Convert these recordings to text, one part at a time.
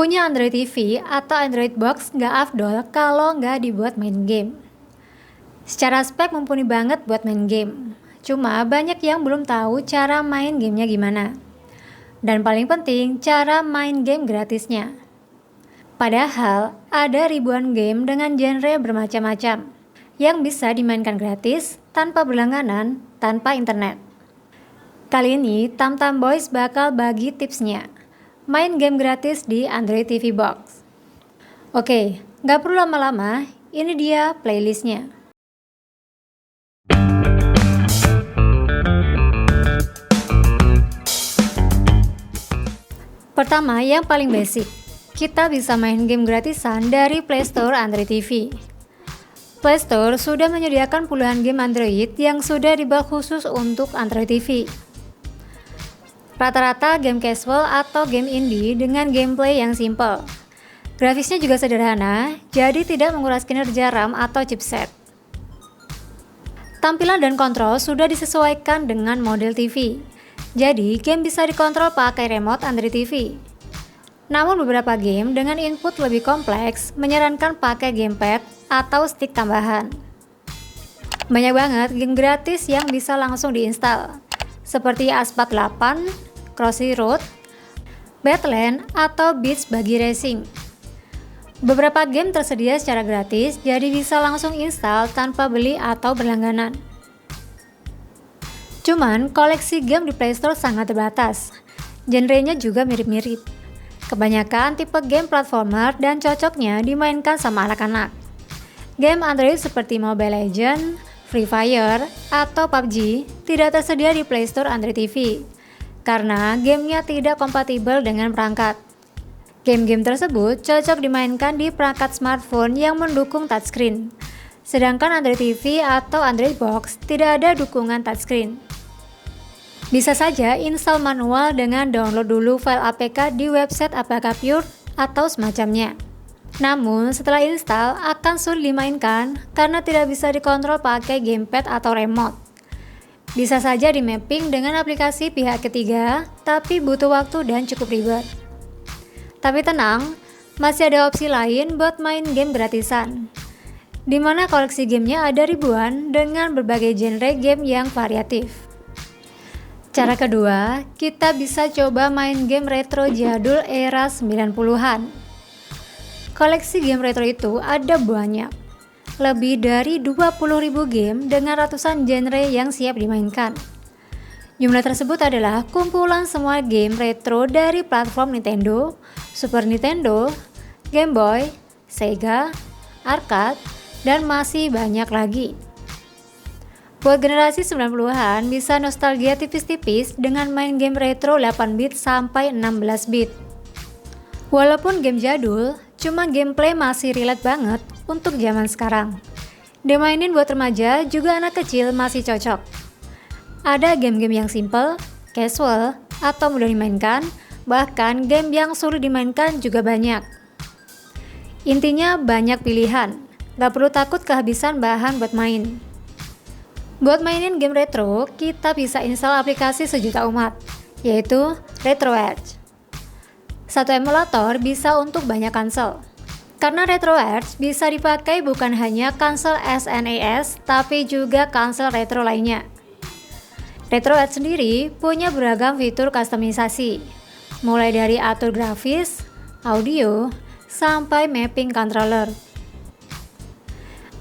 Punya Android TV atau Android Box nggak afdol kalau nggak dibuat main game. Secara spek mumpuni banget buat main game. Cuma banyak yang belum tahu cara main gamenya gimana. Dan paling penting, cara main game gratisnya. Padahal ada ribuan game dengan genre bermacam-macam yang bisa dimainkan gratis, tanpa berlangganan, tanpa internet. Kali ini Tamtam Boys bakal bagi tipsnya. Main game gratis di Android TV Box. Oke, nggak perlu lama-lama, ini dia playlistnya. Pertama, yang paling basic, kita bisa main game gratisan dari Play Store Android TV. Play Store sudah menyediakan puluhan game Android yang sudah dibuat khusus untuk Android TV. Rata-rata game casual atau game indie dengan gameplay yang simple. Grafisnya juga sederhana, jadi tidak menguras kinerja RAM atau chipset. Tampilan dan kontrol sudah disesuaikan dengan model TV. Jadi, game bisa dikontrol pakai remote Android TV. Namun beberapa game dengan input lebih kompleks menyarankan pakai gamepad atau stick tambahan. Banyak banget game gratis yang bisa langsung diinstal, seperti Asphalt 8, Crossy Road, Badland, atau Beach Buggy Racing. Beberapa game tersedia secara gratis, jadi bisa langsung install tanpa beli atau berlangganan. Cuman, koleksi game di Play Store sangat terbatas. Genrenya juga mirip-mirip. Kebanyakan tipe game platformer dan cocoknya dimainkan sama anak-anak. Game Android seperti Mobile Legends, Free Fire, atau PUBG tidak tersedia di Play Store Android TV karena gamenya tidak kompatibel dengan perangkat. Game-game tersebut cocok dimainkan di perangkat smartphone yang mendukung touchscreen. Sedangkan Android TV atau Android Box tidak ada dukungan touchscreen. Bisa saja install manual dengan download dulu file APK di website APK Pure atau semacamnya. Namun setelah install akan sulit dimainkan karena tidak bisa dikontrol pakai gamepad atau remote. Bisa saja di mapping dengan aplikasi pihak ketiga, tapi butuh waktu dan cukup ribet. Tapi tenang, masih ada opsi lain buat main game gratisan, di mana koleksi gamenya ada ribuan dengan berbagai genre game yang variatif. Cara kedua, kita bisa coba main game retro jadul era 90-an. Koleksi game retro itu ada banyak, lebih dari 20.000 game dengan ratusan genre yang siap dimainkan. Jumlah tersebut adalah kumpulan semua game retro dari platform Nintendo, Super Nintendo, Game Boy, Sega, arcade, dan masih banyak lagi. Buat generasi 90-an bisa nostalgia tipis-tipis dengan main game retro 8 bit sampai 16 bit. Walaupun game jadul, cuma gameplay masih relate banget untuk zaman sekarang. Dimainin buat remaja juga anak kecil masih cocok. Ada game-game yang simple, casual, atau mudah dimainkan, bahkan game yang sulit dimainkan juga banyak. Intinya banyak pilihan, gak perlu takut kehabisan bahan buat main. Buat mainin game retro, kita bisa install aplikasi sejuta umat, yaitu RetroEdge. Satu emulator bisa untuk banyak konsol. Karena RetroEdge bisa dipakai bukan hanya konsol SNES, tapi juga konsol retro lainnya. RetroEdge sendiri punya beragam fitur kustomisasi, mulai dari atur grafis, audio, sampai mapping controller.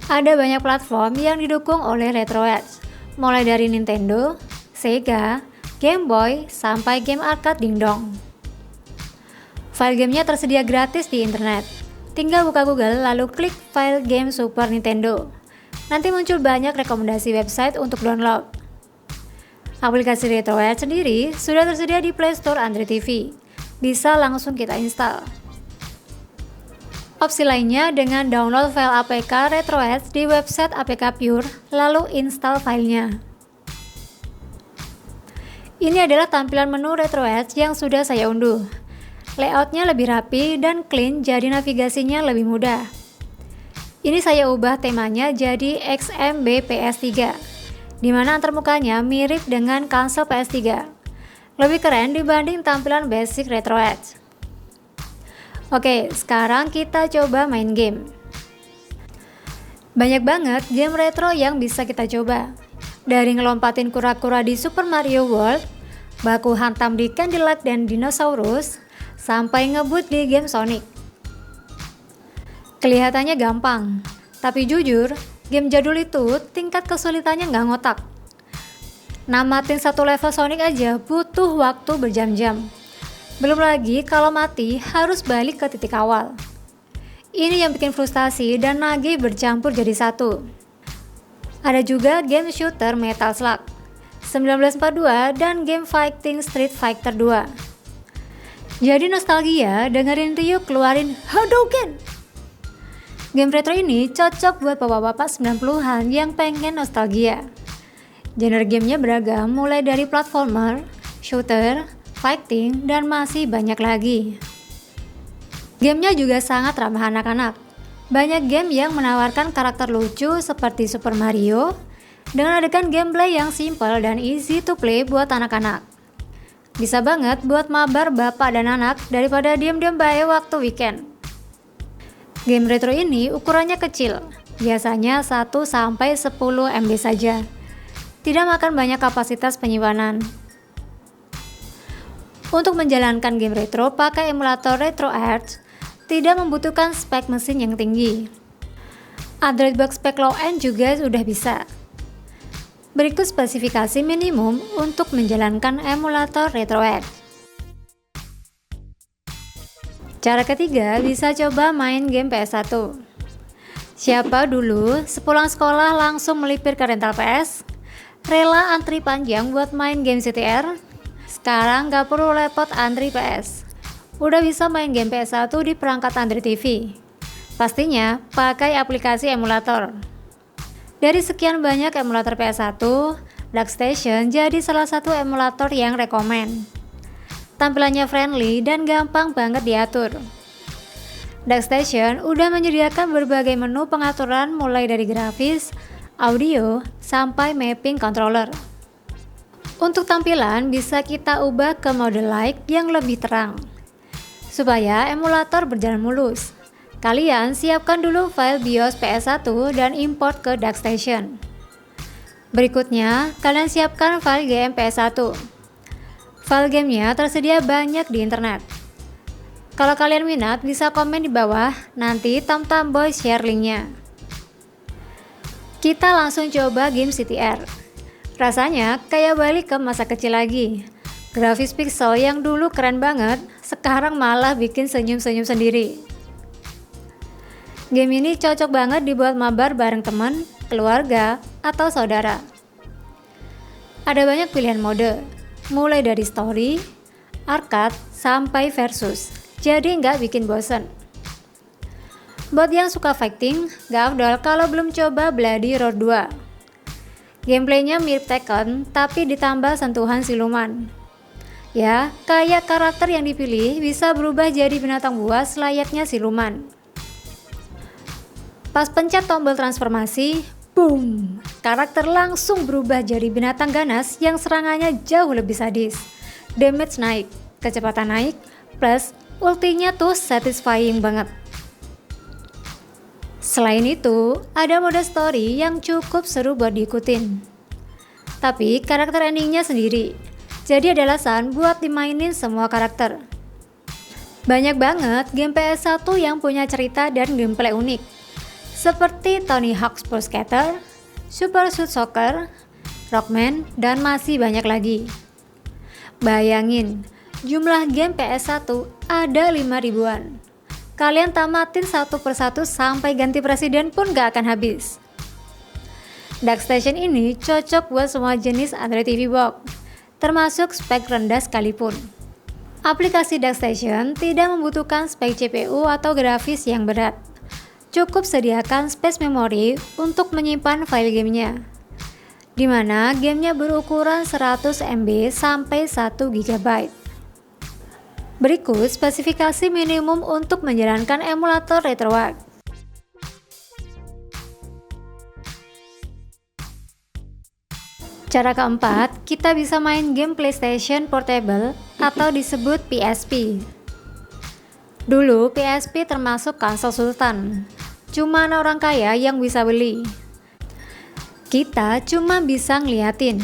Ada banyak platform yang didukung oleh RetroEdge, mulai dari Nintendo, Sega, Game Boy, sampai game arcade dingdong. File gamenya tersedia gratis di internet. Tinggal buka Google lalu klik file game Super Nintendo. Nanti muncul banyak rekomendasi website untuk download. Aplikasi RetroEdge sendiri sudah tersedia di Play Store Android TV. Bisa langsung kita install. Opsi lainnya dengan download file APK RetroEdge di website APK Pure, lalu install filenya. Ini adalah tampilan menu RetroEdge yang sudah saya unduh. Layoutnya lebih rapi dan clean, jadi navigasinya lebih mudah. Ini saya ubah temanya jadi XMB PS3, di mana antarmukanya mirip dengan konsol PS3. Lebih keren dibanding tampilan basic RetroEdge. Oke, sekarang kita coba main game. Banyak banget game retro yang bisa kita coba. Dari ngelompatin kura-kura di Super Mario World, baku hantam di Cadillac dan Dinosaurus, sampai ngebut di game Sonic. Kelihatannya gampang, tapi jujur, game jadul itu tingkat kesulitannya nggak ngotak. Namatin satu level Sonic aja butuh waktu berjam-jam. Belum lagi kalau mati harus balik ke titik awal. Ini yang bikin frustasi dan nagih bercampur jadi satu. Ada juga game shooter Metal Slug 1942 dan game fighting Street Fighter 2. Jadi nostalgia dengerin Ryu keluarin Hadouken. Game retro ini cocok buat bapak-bapak 90-an yang pengen nostalgia. Genre gamenya beragam mulai dari platformer, shooter, fighting, dan masih banyak lagi. Gamenya juga sangat ramah anak-anak. Banyak game yang menawarkan karakter lucu seperti Super Mario dengan adegan gameplay yang simple dan easy to play buat anak-anak. Bisa banget buat mabar bapak dan anak daripada diam-diam bae waktu weekend. Game retro ini ukurannya kecil, biasanya 1-10 MB saja. Tidak makan banyak kapasitas penyimpanan. Untuk menjalankan game retro pakai emulator RetroArch, tidak membutuhkan spek mesin yang tinggi. Android box spek low-end juga sudah bisa. Berikut spesifikasi minimum untuk menjalankan emulator RetroArch. Cara ketiga, bisa coba main game PS1. Siapa dulu sepulang sekolah langsung melipir ke rental PS? Rela antri panjang buat main game CTR? Sekarang gak perlu repot antri PS. Udah bisa main game PS1 di perangkat Android TV. Pastinya pakai aplikasi emulator. Dari sekian banyak emulator PS1, DuckStation jadi salah satu emulator yang rekomen. Tampilannya friendly dan gampang banget diatur. DuckStation udah menyediakan berbagai menu pengaturan mulai dari grafis, audio, sampai mapping controller. Untuk tampilan bisa kita ubah ke mode light yang lebih terang, supaya emulator berjalan mulus. Kalian siapkan dulu file BIOS PS1 dan import ke DuckStation. Berikutnya, kalian siapkan file game PS1. File gamenya tersedia banyak di internet. Kalau kalian minat bisa komen di bawah, nanti Tamtamboy share linknya. Kita langsung coba game CTR. Rasanya kayak balik ke masa kecil lagi. Grafis pixel yang dulu keren banget, sekarang malah bikin senyum-senyum sendiri. Game ini cocok banget dibuat mabar bareng teman, keluarga, atau saudara. Ada banyak pilihan mode, mulai dari story, arcade, sampai versus. Jadi nggak bikin bosen. Buat yang suka fighting, gak afdol kalau belum coba Bloody Roar 2. Gameplaynya mirip Tekken, tapi ditambah sentuhan siluman. Ya, kayak karakter yang dipilih bisa berubah jadi binatang buas layaknya siluman. Pas pencet tombol transformasi, boom! Karakter langsung berubah jadi binatang ganas yang serangannya jauh lebih sadis. Damage naik, kecepatan naik, plus ultinya tuh satisfying banget. Selain itu, ada mode story yang cukup seru buat diikutin. Tapi karakter endingnya sendiri, jadi ada alasan buat dimainin semua karakter. Banyak banget game PS1 yang punya cerita dan gameplay unik, seperti Tony Hawk's Pro Skater, Super Shoot Soccer, Rockman, dan masih banyak lagi. Bayangin, jumlah game PS1 ada 5 ribuan. Kalian tamatin satu persatu sampai ganti presiden pun gak akan habis. DuckStation ini cocok buat semua jenis Android TV box, termasuk spek rendah sekalipun. Aplikasi DuckStation tidak membutuhkan spek CPU atau grafis yang berat. Cukup sediakan space memory untuk menyimpan file gamenya, di mana gamenya berukuran 100 MB sampai 1 GB. Berikut spesifikasi minimum untuk menjalankan emulator RetroArch. Cara keempat, kita bisa main game PlayStation Portable atau disebut PSP. Dulu PSP termasuk konsol sultan, cuma orang kaya yang bisa beli. Kita cuma bisa ngeliatin,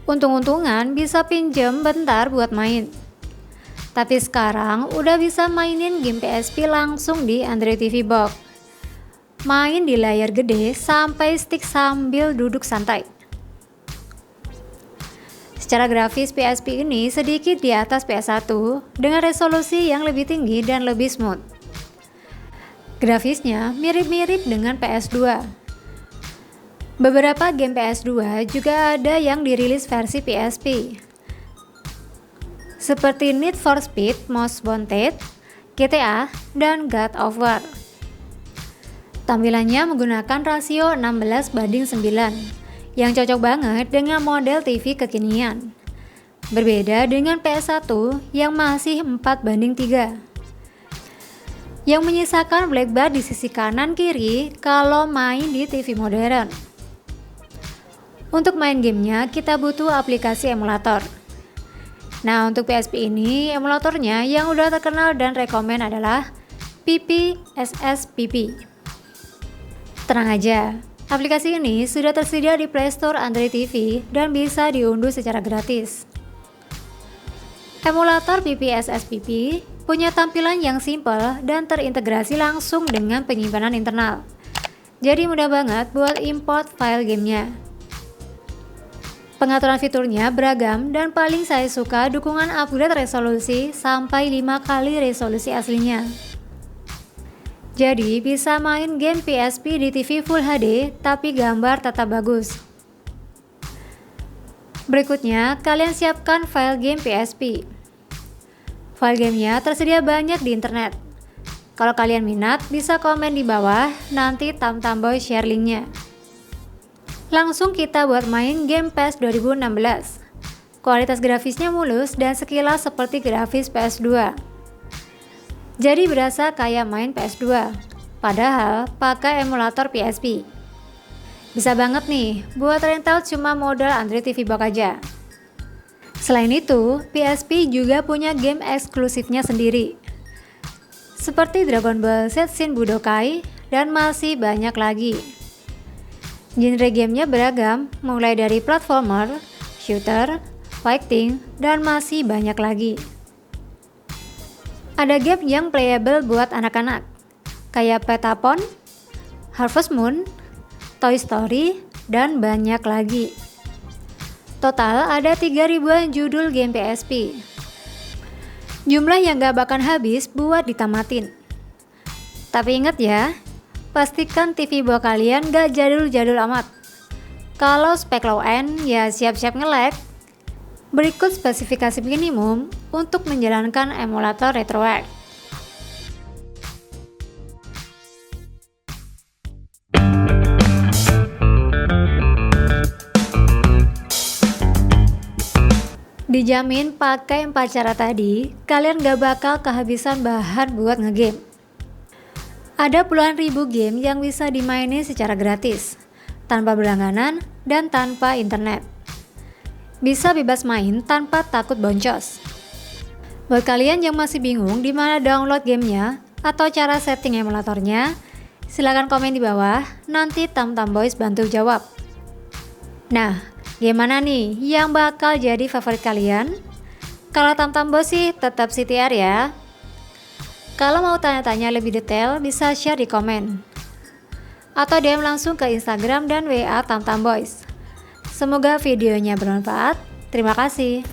untung-untungan bisa pinjem bentar buat main. Tapi sekarang udah bisa mainin game PSP langsung di Android TV Box. Main di layar gede sampai stick sambil duduk santai. Secara grafis PSP ini sedikit di atas PS1 dengan resolusi yang lebih tinggi dan lebih smooth. Grafisnya mirip-mirip dengan PS2. Beberapa game PS2 juga ada yang dirilis versi PSP. Seperti Need for Speed Most Wanted, GTA, dan God of War. Tampilannya menggunakan rasio 16:9 yang cocok banget dengan model TV kekinian. Berbeda dengan PS1 yang masih 4:3. Yang menyisakan black bar di sisi kanan kiri kalau main di TV modern. Untuk main gamenya kita butuh aplikasi emulator. Nah, untuk PSP ini emulatornya yang udah terkenal dan rekomen adalah PPSSPP. Tenang aja, aplikasi ini sudah tersedia di Play Store Android TV dan bisa diunduh secara gratis. Emulator PPSSPP punya tampilan yang simpel dan terintegrasi langsung dengan penyimpanan internal. Jadi mudah banget buat import file gamenya. Pengaturan fiturnya beragam dan paling saya suka dukungan upgrade resolusi sampai 5 kali resolusi aslinya. Jadi bisa main game PSP di TV Full HD tapi gambar tetap bagus. Berikutnya, kalian siapkan file game PSP. File gamenya tersedia banyak di internet. Kalau kalian minat, bisa komen di bawah, nanti Tamtamboy share linknya. Langsung kita buat main game PES 2016. Kualitas grafisnya mulus dan sekilas seperti grafis PS2. Jadi berasa kayak main PS2, padahal pakai emulator PSP. Bisa banget nih buat rental cuma modal Android TV Box aja. Selain itu, PSP juga punya game eksklusifnya sendiri. Seperti Dragon Ball Z Shin Budokai dan masih banyak lagi. Genre gamenya beragam, mulai dari platformer, shooter, fighting, dan masih banyak lagi. Ada game yang playable buat anak-anak, kayak Petapon, Harvest Moon, Toy Story, dan banyak lagi. Total ada 3.000-an judul game PSP. Jumlah yang gak bakal habis buat ditamatin. Tapi ingat ya, pastikan TV box kalian gak jadul-jadul amat. Kalau spek low end, ya siap-siap nge-lag. Berikut spesifikasi minimum untuk menjalankan emulator RetroArch. Dijamin pakai 4 cara tadi, kalian gak bakal kehabisan bahan buat ngegame. Ada puluhan ribu game yang bisa dimainin secara gratis, tanpa berlangganan dan tanpa internet. Bisa bebas main tanpa takut boncos. Buat kalian yang masih bingung di mana download gamenya atau cara setting emulatornya, silahkan komen di bawah, nanti Tamtamboys bantu jawab. Nah, gimana nih yang bakal jadi favorit kalian? Kalau Tamtamboys sih tetap CTR ya. Kalau mau tanya-tanya lebih detail bisa share di komen. Atau DM langsung ke Instagram dan WA Tamtamboys. Semoga videonya bermanfaat. Terima kasih.